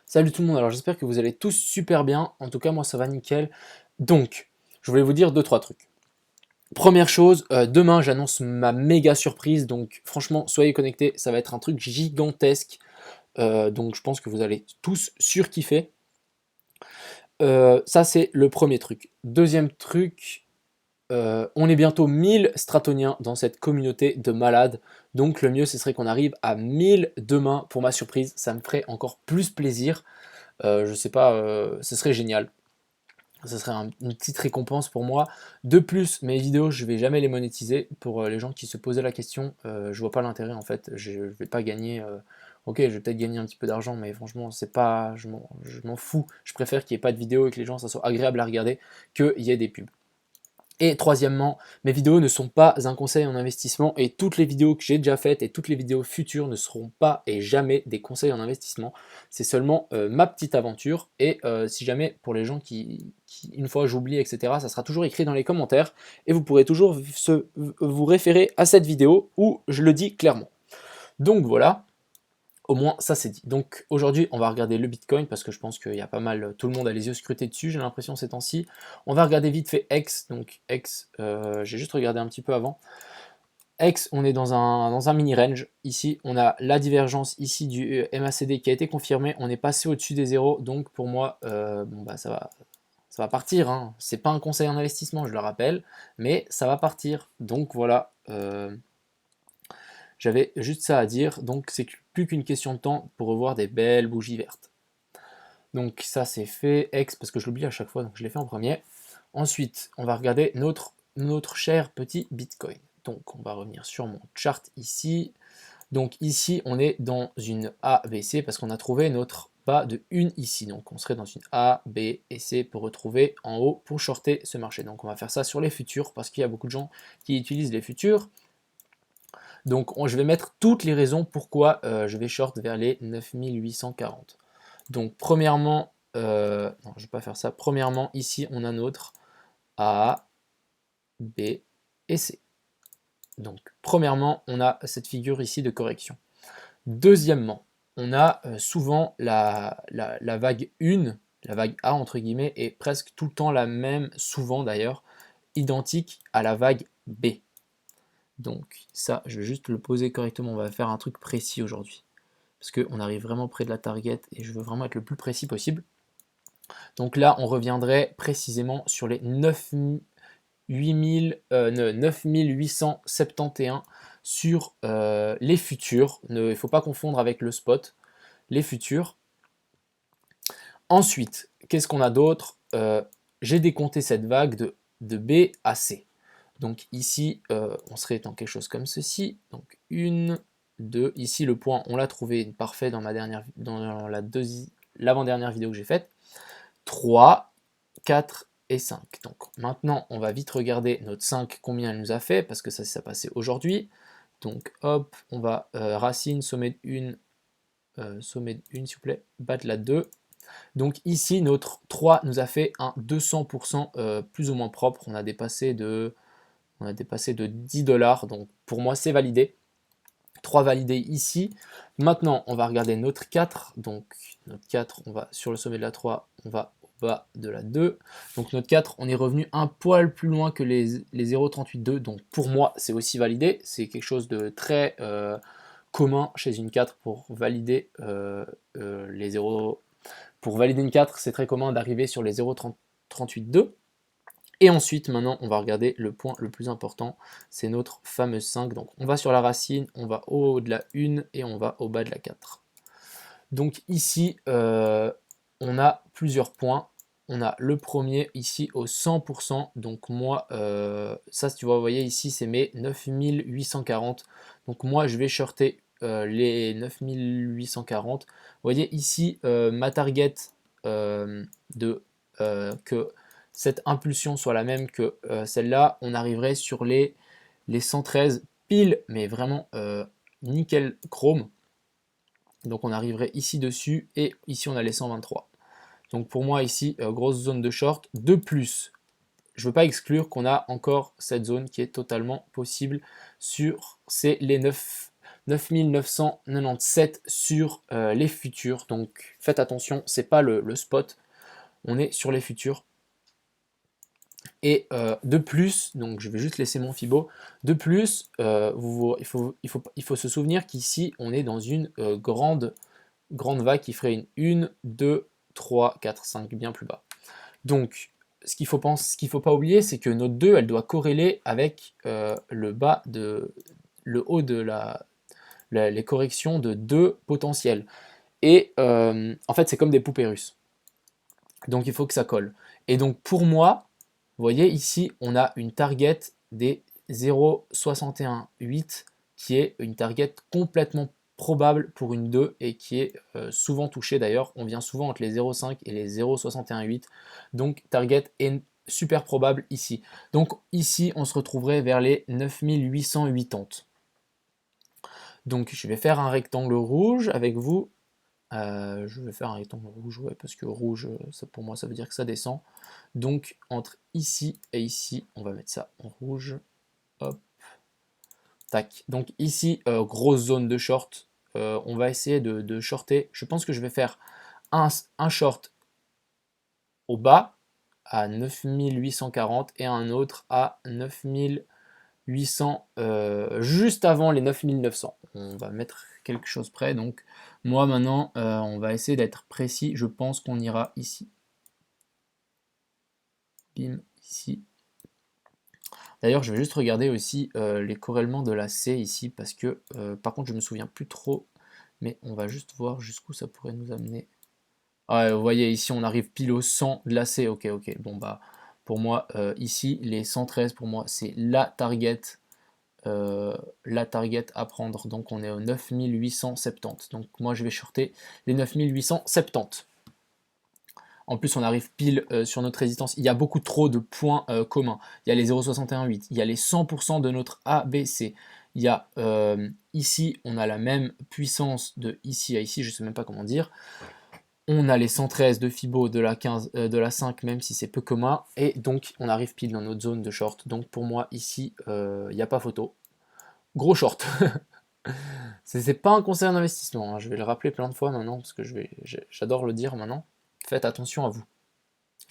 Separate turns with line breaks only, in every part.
Salut tout le monde, alors j'espère que vous allez tous super bien, en tout cas moi ça va nickel. Donc, je voulais vous dire deux trois trucs. Première chose, demain j'annonce ma méga surprise, donc franchement soyez connectés, ça va être un truc gigantesque, donc je pense que vous allez tous surkiffer. Ça c'est le premier truc. Deuxième truc, on est bientôt 1000 stratoniens dans cette communauté de malades, donc le mieux ce serait qu'on arrive à 1000 demain pour ma surprise, ça me ferait encore plus plaisir. Je sais pas, ce serait génial. Ce serait une petite récompense pour moi. De plus, mes vidéos, je vais jamais les monétiser. Pour les gens qui se posaient la question, je vois pas l'intérêt en fait. Je vais pas gagner. Ok, je vais peut-être gagner un petit peu d'argent, mais franchement, c'est pas, je m'en fous. Je préfère qu'il n'y ait pas de vidéo et que les gens, ça soit agréable à regarder, qu'il y ait des pubs. Et troisièmement, mes vidéos ne sont pas un conseil en investissement et toutes les vidéos que j'ai déjà faites et toutes les vidéos futures ne seront pas et jamais des conseils en investissement. C'est seulement ma petite aventure et si jamais pour les gens qui une fois j'oublie, etc., ça sera toujours écrit dans les commentaires et vous pourrez toujours vous référer à cette vidéo où je le dis clairement. Donc voilà. Au moins, ça c'est dit. Donc aujourd'hui, on va regarder le Bitcoin parce que je pense qu'il y a pas mal, tout le monde a les yeux scrutés dessus, j'ai l'impression ces temps-ci. On va regarder vite fait X. Donc X, j'ai juste regardé un petit peu avant. X, on est dans un mini range. Ici, on a la divergence ici du MACD qui a été confirmée. On est passé au-dessus des zéros. Donc pour moi, bon, bah, ça va partir. Hein. C'est pas un conseil en investissement, je le rappelle, mais ça va partir. Donc voilà. J'avais juste ça à dire, donc c'est plus qu'une question de temps pour revoir des belles bougies vertes. Donc ça c'est fait, X, parce que je l'oublie à chaque fois, donc je l'ai fait en premier. Ensuite, on va regarder notre cher petit Bitcoin. Donc on va revenir sur mon chart ici. Donc ici, on est dans une ABC parce qu'on a trouvé notre bas de 1 ici. Donc on serait dans une A, B et C pour retrouver en haut pour shorter ce marché. Donc on va faire ça sur les futurs parce qu'il y a beaucoup de gens qui utilisent les futurs. Donc je vais mettre toutes les raisons pourquoi je vais short vers les 9840. Donc premièrement, non, je ne vais pas faire ça. Premièrement, ici on a notre A, B et C. Donc premièrement, on a cette figure ici de correction. Deuxièmement, on a souvent la vague 1, la vague A entre guillemets, est presque tout le temps la même, souvent d'ailleurs, identique à la vague B. Donc ça, je vais juste le poser correctement, on va faire un truc précis aujourd'hui. Parce qu'on arrive vraiment près de la target et je veux vraiment être le plus précis possible. Donc là, on reviendrait précisément sur les 9871 sur les futurs. Il ne faut pas confondre avec le spot, les futurs. Ensuite, qu'est-ce qu'on a d'autre? J'ai décompté cette vague de B à C. Donc ici, on serait dans quelque chose comme ceci. Donc 1, 2, ici le point, on l'a trouvé parfait dans l'avant-dernière vidéo que j'ai faite. 3, 4 et 5. Donc maintenant, on va vite regarder notre 5, combien elle nous a fait, parce que ça s'est passé aujourd'hui. Donc hop, on va racine, sommet de 1, s'il vous plaît, battre la 2. Donc ici, notre 3 nous a fait un 200% plus ou moins propre. On a dépassé de 10 $, donc pour moi c'est validé. 3 validés ici. Maintenant, on va regarder notre 4. Donc notre 4, on va sur le sommet de la 3, on va au bas de la 2. Donc notre 4, on est revenu un poil plus loin que les 0,382. Donc pour moi, c'est aussi validé. C'est quelque chose de très commun chez une 4 pour valider les 0. Pour valider une 4, c'est très commun d'arriver sur les 0,382. Et ensuite, maintenant, on va regarder le point le plus important, c'est notre fameuse 5. Donc, on va sur la racine, on va au haut de la 1 et on va au bas de la 4. Donc ici, on a plusieurs points. On a le premier ici au 100%. Donc moi, ça, tu vois, vous voyez ici, c'est mes 9840. Donc moi, je vais shorter les 9840. Vous voyez ici, ma target que cette impulsion soit la même que celle-là, on arriverait sur les 113 pile, mais vraiment nickel chrome. Donc on arriverait ici dessus et ici on a les 123. Donc pour moi ici, grosse zone de short. De plus, je ne veux pas exclure qu'on a encore cette zone qui est totalement possible sur les 9997 sur les futurs. Donc faites attention, c'est pas le spot, on est sur les futurs. Et de plus, donc je vais juste laisser mon Fibo, de plus, il faut se souvenir qu'ici, on est dans une grande vague qui ferait une 1, 2, 3, 4, 5, bien plus bas. Donc, ce qu'il faut pas oublier, c'est que notre 2, elle doit corréler avec le haut de les corrections de 2 potentiels. Et en fait, c'est comme des poupées russes. Donc, il faut que ça colle. Et donc, pour moi, vous voyez ici, on a une target des 0,618 qui est une target complètement probable pour une 2 et qui est souvent touchée d'ailleurs. On vient souvent entre les 0,5 et les 0,618. Donc target est super probable ici. Donc ici, on se retrouverait vers les 9880. Donc je vais faire un rectangle rouge avec vous. Je vais faire un rectangle rouge, ouais, parce que rouge, ça, pour moi, ça veut dire que ça descend. Donc, entre ici et ici, on va mettre ça en rouge. Hop. Tac. Donc ici, grosse zone de short. On va essayer de shorter. Je pense que je vais faire un short au bas à 9840 et un autre à 9800, juste avant les 9900. On va mettre quelque chose près. Donc moi maintenant, on va essayer d'être précis. Je pense qu'on ira ici. Bim, ici. D'ailleurs, je vais juste regarder aussi les corrèlements de la C ici, parce que par contre, je me souviens plus trop, mais on va juste voir jusqu'où ça pourrait nous amener. Ah, vous voyez, ici, on arrive pile au 100 de la C. Ok, ok. Bon, bah, pour moi, ici, les 113, pour moi, c'est la target à prendre. Donc, on est au 9870. Donc, moi, je vais shorter les 9870. En plus, on arrive pile sur notre résistance. Il y a beaucoup trop de points communs. Il y a les 0,618, il y a les 100% de notre ABC. Il y a ici, on a la même puissance de ici à ici, je ne sais même pas comment dire. On a les 113 de Fibo de la 15, de la 5, même si c'est peu commun. Et donc, on arrive pile dans notre zone de short. Donc, pour moi, ici, il n'y a pas photo. Gros short. C'est pas un conseil d'investissement, hein. Je vais le rappeler plein de fois maintenant, parce que j'adore le dire maintenant. Faites attention à vous.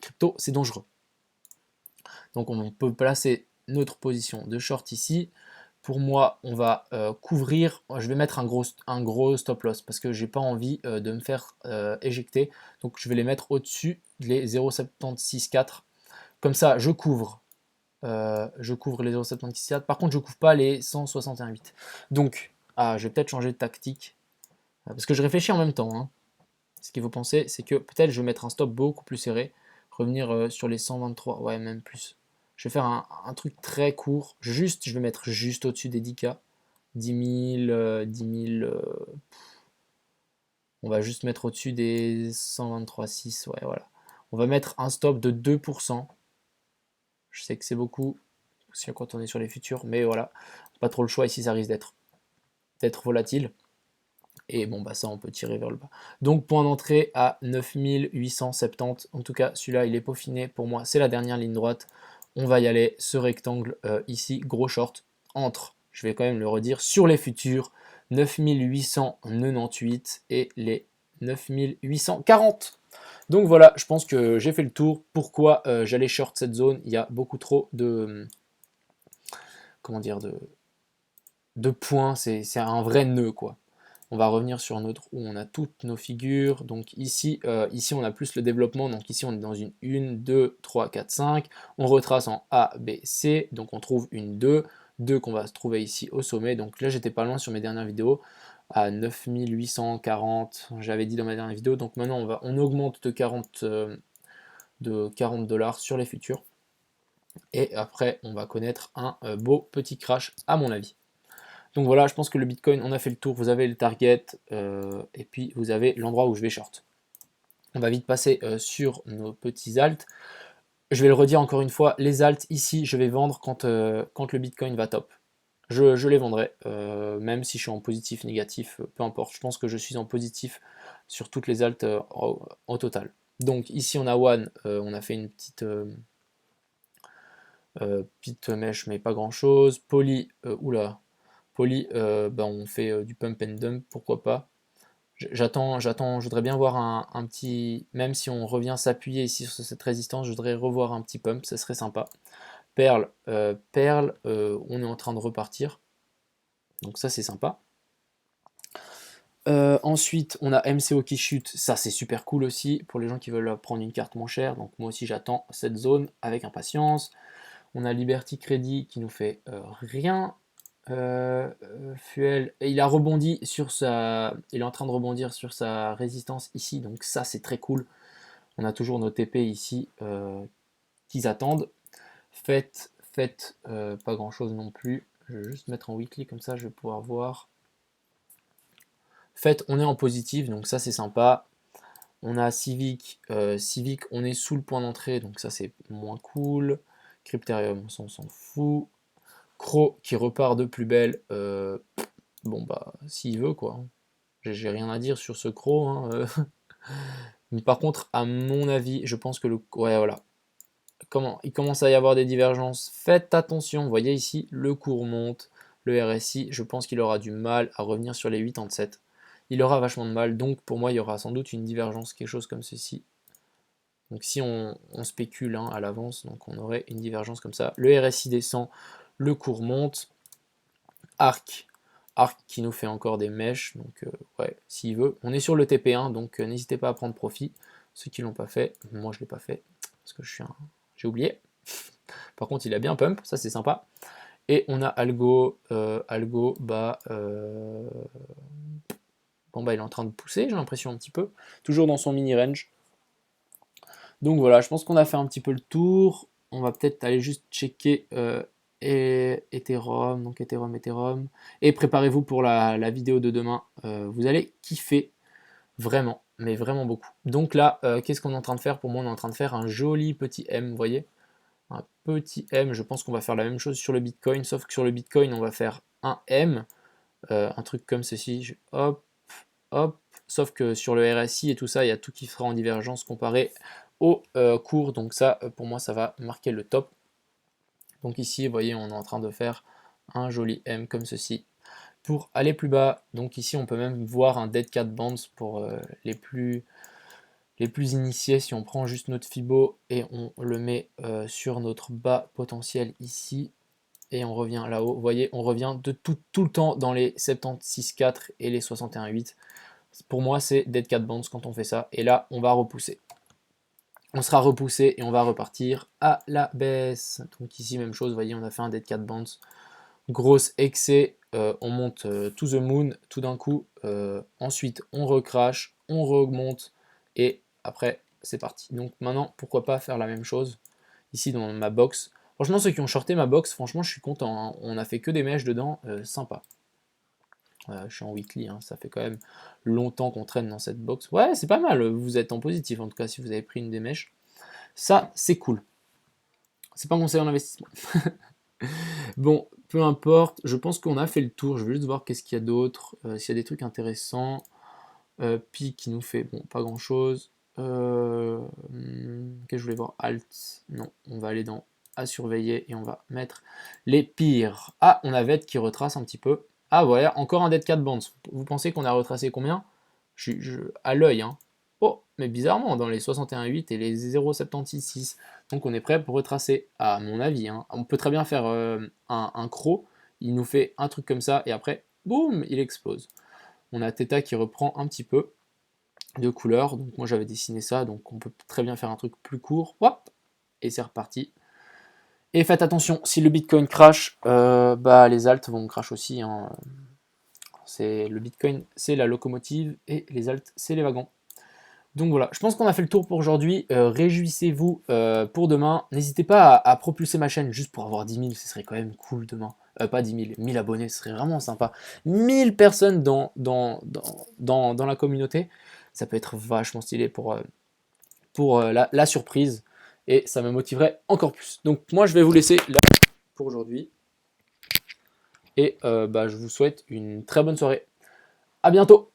Crypto, c'est dangereux. Donc on peut placer notre position de short ici. Pour moi, on va couvrir, je vais mettre un gros stop loss parce que j'ai pas envie de me faire éjecter. Donc je vais les mettre au-dessus les 0,764. Comme ça, je couvre les 0,764. Par contre, je couvre pas les 161,8. Donc, je vais peut-être changer de tactique parce que je réfléchis en même temps, hein. Ce qu'il faut penser, c'est que peut-être je vais mettre un stop beaucoup plus serré, revenir sur les 123, ouais, même plus. Je vais faire un truc très court, je vais mettre juste au-dessus des 10K, 10 000, 10 000, on va juste mettre au-dessus des 123,6, ouais, voilà. On va mettre un stop de 2%, je sais que c'est beaucoup, quand on est sur les futurs, mais voilà, pas trop le choix, ici ça risque d'être volatile. Et bon, bah ça, on peut tirer vers le bas. Donc, point d'entrée à 9870. En tout cas, celui-là, il est peaufiné. Pour moi, c'est la dernière ligne droite. On va y aller. Ce rectangle ici, gros short, entre, je vais quand même le redire, sur les futurs, 9898 et les 9840. Donc voilà, je pense que j'ai fait le tour. Pourquoi j'allais short cette zone? Il y a beaucoup trop de... Comment dire? De points. C'est un vrai nœud, quoi. On va revenir sur notre où on a toutes nos figures. Donc ici, ici on a plus le développement. Donc ici on est dans une 1, 2, 3, 4, 5. On retrace en A, B, C. Donc on trouve une 2. 2 qu'on va se trouver ici au sommet. Donc là j'étais pas loin sur mes dernières vidéos. À 9840. J'avais dit dans ma dernière vidéo. Donc maintenant on augmente de 40 $, sur les futurs. Et après on va connaître un beau petit crash à mon avis. Donc voilà, je pense que le Bitcoin, on a fait le tour. Vous avez le target et puis vous avez l'endroit où je vais short. On va vite passer sur nos petits alts. Je vais le redire encore une fois, les alts ici, je vais vendre quand le Bitcoin va top. Je les vendrai, même si je suis en positif, négatif, peu importe. Je pense que je suis en positif sur toutes les alts au total. Donc ici on a One, on a fait une petite mèche, mais pas grand chose. Poly, oula. Poly, bah, on fait du pump and dump, pourquoi pas. Je voudrais bien voir un petit, même si on revient s'appuyer ici sur cette résistance, je voudrais revoir un petit pump, ça serait sympa. Perle, on est en train de repartir, donc ça c'est sympa. Ensuite, on a MCO qui chute, ça c'est super cool aussi pour les gens qui veulent prendre une carte moins chère. Donc moi aussi j'attends cette zone avec impatience. On a Liberty Credit qui nous fait rien. Fuel, et il a rebondi sur il est en train de rebondir sur sa résistance ici, donc ça c'est très cool. On a toujours nos TP ici qu'ils attendent. Faites pas grand chose non plus. Je vais juste mettre en weekly comme ça je vais pouvoir voir. Fait, on est en positif, donc ça c'est sympa. On a Civic, on est sous le point d'entrée, donc ça c'est moins cool. Crypterium, on s'en fout. Crow qui repart de plus belle, bon bah s'il veut quoi. J'ai rien à dire sur ce Crow. Hein, Mais par contre, à mon avis, je pense que ouais voilà. Il commence à y avoir des divergences. Faites attention, vous voyez ici, le cours monte. Le RSI, je pense qu'il aura du mal à revenir sur les 87. Il aura vachement de mal, donc pour moi il y aura sans doute une divergence, quelque chose comme ceci. Donc si on spécule à l'avance, donc on aurait une divergence comme ça. Le RSI descend, le cours monte. Arc qui nous fait encore des mèches, donc ouais, s'il veut. On est sur le TP1, donc n'hésitez pas à prendre profit. Ceux qui l'ont pas fait, moi je l'ai pas fait, parce que j'ai oublié. Par contre il a bien pump, ça c'est sympa. Et on a Algo, bah bon bah il est en train de pousser, j'ai l'impression un petit peu, toujours dans son mini range. Donc voilà, je pense qu'on a fait un petit peu le tour. On va peut-être aller juste checker Ethereum, donc Ethereum. Et préparez-vous pour la vidéo de demain. Vous allez kiffer vraiment, mais vraiment beaucoup. Donc là, qu'est-ce qu'on est en train de faire? Pour moi, on est en train de faire un joli petit M, vous voyez? Un petit M, je pense qu'on va faire la même chose sur le Bitcoin, sauf que sur le Bitcoin, on va faire un M, un truc comme ceci, hop, hop, sauf que sur le RSI et tout ça, il y a tout qui sera en divergence comparé au cours, donc ça, pour moi, ça va marquer le top. Donc ici, vous voyez, on est en train de faire un joli M comme ceci. Pour aller plus bas, donc ici, on peut même voir un Dead Cat Bounce pour les plus initiés. Si on prend juste notre Fibo et on le met sur notre bas potentiel ici, et on revient là-haut, vous voyez, on revient de tout le temps dans les 76,4 et les 61,8. Pour moi, c'est Dead Cat Bounce quand on fait ça, et là, on va repousser. On sera repoussé et on va repartir à la baisse. Donc ici, même chose, vous voyez, on a fait un Dead Cat Bounce. Grosse excès, on monte to the moon tout d'un coup. Ensuite, on recrache, on remonte et après, c'est parti. Donc maintenant, pourquoi pas faire la même chose ici dans ma box. Franchement, ceux qui ont shorté ma box, franchement, je suis content. Hein. On a fait que des mèches dedans, sympa. Je suis en weekly, hein, ça fait quand même longtemps qu'on traîne dans cette box. Ouais, c'est pas mal, vous êtes en positif en tout cas si vous avez pris une des mèches. Ça, c'est cool. C'est pas un conseil en investissement. Bon, peu importe, je pense qu'on a fait le tour. Je veux juste voir qu'est-ce qu'il y a d'autre, s'il y a des trucs intéressants. Pi qui nous fait, bon, pas grand-chose. Qu'est-ce que je voulais voir? Alt, non, on va aller dans à surveiller et on va mettre les pires. Ah, on a VET qui retrace un petit peu. Ah voilà, encore un Dead Cat Bounce. Vous pensez qu'on a retracé combien? À l'œil, hein. Oh, mais bizarrement, dans les 61,8 et les 0,766. Donc on est prêt pour retracer, à mon avis. Hein. On peut très bien faire un croc. Il nous fait un truc comme ça et après, boum, il explose. On a Theta qui reprend un petit peu de couleur. Donc moi j'avais dessiné ça, donc on peut très bien faire un truc plus court. Hop, et c'est reparti. Et faites attention, si le Bitcoin crash, bah les alts vont crash aussi. Hein. Le Bitcoin, c'est la locomotive et les alts, c'est les wagons. Donc voilà, je pense qu'on a fait le tour pour aujourd'hui. Réjouissez-vous pour demain. N'hésitez pas à propulser ma chaîne juste pour avoir 10 000, ce serait quand même cool demain. Pas 10 000, 1000 abonnés, ce serait vraiment sympa. 1000 personnes dans la communauté, ça peut être vachement stylé pour la surprise. Et ça me motiverait encore plus. Donc moi, je vais vous laisser là pour aujourd'hui. Et bah, je vous souhaite une très bonne soirée. À bientôt!